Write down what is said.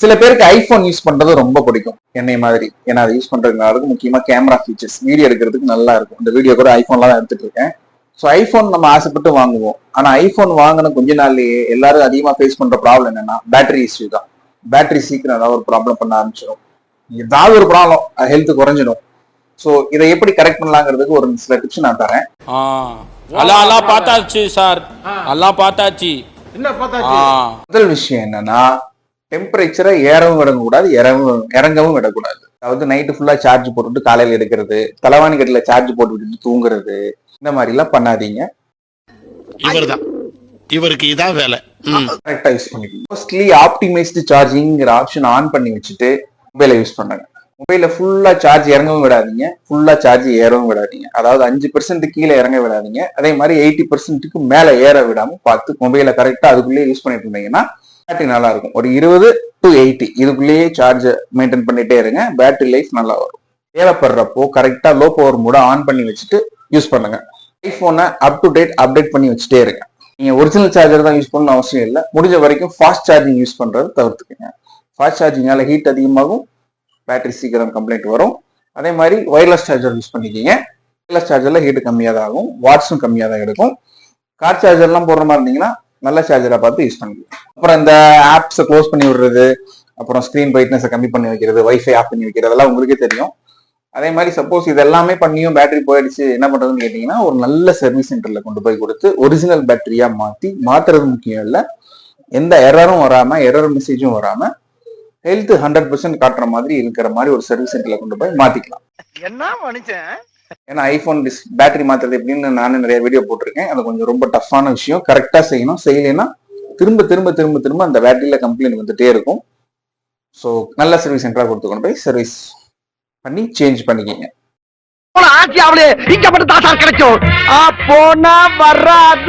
சில பேருக்கு iPhone use பண்றது ரொம்ப பிடிக்கும் என்னை மாதிரி. ஏன்னா அதை யூஸ் பண்றதுனால முக்கியமா கேமரா ஃபீச்சர்ஸ் வீடியோ எடுக்கிறதுக்கு நல்லா இருக்கும். இந்த வீடியோ கூட ஐபோன்ல தான் எடுத்துட்டு இருக்கேன். ஸோ ஐபோன் நம்ம ஆசைப்பட்டு வாங்குவோம். ஆனா ஐபோன் வாங்கின கொஞ்ச நாள்லயே எல்லாரும் அதிகமா ஃபேஸ் பண்ற ப்ராப்ளம் என்னன்னா பேட்டரி இஷ்யூ தான். பேட்டரி சீக்கிரம் ஏதாவது ஒரு ப்ராப்ளம் பண்ண ஆரம்பிச்சிடும். ஏதாவது ஒரு ப்ராப்ளம் ஹெல்த் குறைஞ்சிடும். ஸோ இதை எப்படி கரெக்ட் பண்ணலாங்கிறதுக்கு ஒரு சில டிப்ஸ் நான் தரேன். எல்லாம் பார்த்தாச்சு சார், எல்லாம் பார்த்தாச்சு. முதல் விஷயம் என்னன்னா, டெம்பரேச்சரை ஏறவும் விடக்கூடாது, இறங்கவும் விடக்கூடாது. அதாவது நைட்டு ஃபுல்லா சார்ஜ் போட்டுட்டு காலையில எடுக்கிறது, தலைவாணி கட்டில சார்ஜ் போட்டு விட்டுட்டு தூங்குறது, இந்த மாதிரி எல்லாம் பண்ணாதீங்க. இவருக்கு இதான் வேலை. கரெக்டா யூஸ் பண்ணிக்கணும். மோஸ்ட்லி ஆப்டிமைஸ்டு சார்ஜிங்கிற ஆப்ஷன் ஆன் பண்ணி வச்சுட்டு மொபைலை யூஸ் பண்ணுங்க. மொபைல ஃபுல்லா சார்ஜ் இறங்கவும் விடாதீங்க, ஃபுல்லா சார்ஜ் ஏறவும் விடாதீங்க. அதாவது 5% கீழே இறங்க விடாதீங்க. அதே மாதிரி 80%க்கு மேல ஏற விடாம பார்த்து மொபைலை கரெக்டா அதுக்குள்ளேயே யூஸ் பண்ணிட்டு இருந்தீங்கன்னா பேட்டரி நல்லா இருக்கும். ஒரு 20 to 80 இதுக்குள்ளேயே சார்ஜ் மெயின்டைன் பண்ணிட்டே இருங்க. பேட்டரி லைஃப் நல்லா வரும். தேவைப்படுறப்போ கரெக்டா லோ பவர் மோட ஆன் பண்ணி வச்சுட்டு யூஸ் பண்ணுங்க. ஐபோனை அப் டு டேட் அப்டேட் பண்ணி வச்சுட்டே இருங்க. நீங்க ஒரிஜினல் சார்ஜர் தான் யூஸ் பண்ணணும் அவசியம் இல்லை. முடிஞ்ச வரைக்கும் ஃபாஸ்ட் சார்ஜிங் யூஸ் பண்றது தவிர்த்துக்கங்க. ஃபாஸ்ட் சார்ஜிங்கால ஹீட் அதிகமாகும், பேட்டரி சீக்கிரம் கம்ப்ளைண்ட் வரும். அதே மாதிரி ஒயர்லெஸ் சார்ஜர் யூஸ் பண்ணிக்கிங்க. ஒயர்லெஸ் சார்ஜர்ல ஹீட் கம்மியாக தான் ஆகும், வாட்ஸும் கம்மியாக தான் எடுக்கும். கார் சார்ஜர்லாம் போடுற மாதிரி இருந்தீங்கன்னா நல்ல சார்ஜரா பார்த்து யூஸ் பண்ணிக்கலாம். அப்புறம் இந்த ஆப்ஸை க்ளோஸ் பண்ணி விடுறது, அப்புறம் ஸ்கிரீன் பிரைட்னஸை கம்மி பண்ணி வைக்கிறது, வைஃபை ஆஃப் பண்ணி வைக்கிறது, அதெல்லாம் உங்களுக்கே தெரியும். அதே மாதிரி சப்போஸ் இது எல்லாமே பண்ணியும் பேட்டரி போயிடுச்சு என்ன பண்றதுன்னு கேட்டீங்கன்னா, ஒரு நல்ல சர்வீஸ் சென்டர்ல கொண்டு போய் கொடுத்து ஒரிஜினல் பேட்டரியா மாத்துறது முக்கியம் இல்லை. எந்த எரரும் வராம, எரர் மெசேஜும் வராம, ஹெல்த் 100% காட்டுற மாதிரி இருக்கிற மாதிரி ஒரு சர்வீஸ் சென்டர்ல கொண்டு போய் மாத்திக்கலாம். என்ன மனுஷன்? ஏன்னா ஐபோன் பேட்டரி மாத்துறது எப்படின்னு நானும் நிறைய வீடியோ போட்டிருக்கேன். அது கொஞ்சம் ரொம்ப டஃப்பான விஷயம். கரெக்டா செய்யணும். செய்யலைன்னா திரும்ப திரும்ப திரும்ப திரும்ப அந்த பேட்டரியில கம்ப்ளைண்ட் வந்துட்டே இருக்கும். ஸோ நல்ல சர்வீஸ் சென்டரா கொடுத்து கொண்டு போய் சர்வீஸ் பண்ணி சேஞ்ச் பண்ணிக்கிங்க. ஆட்சி அவளே இங்க மட்டும் தான் கிடைக்கும். போனா வர்றாது.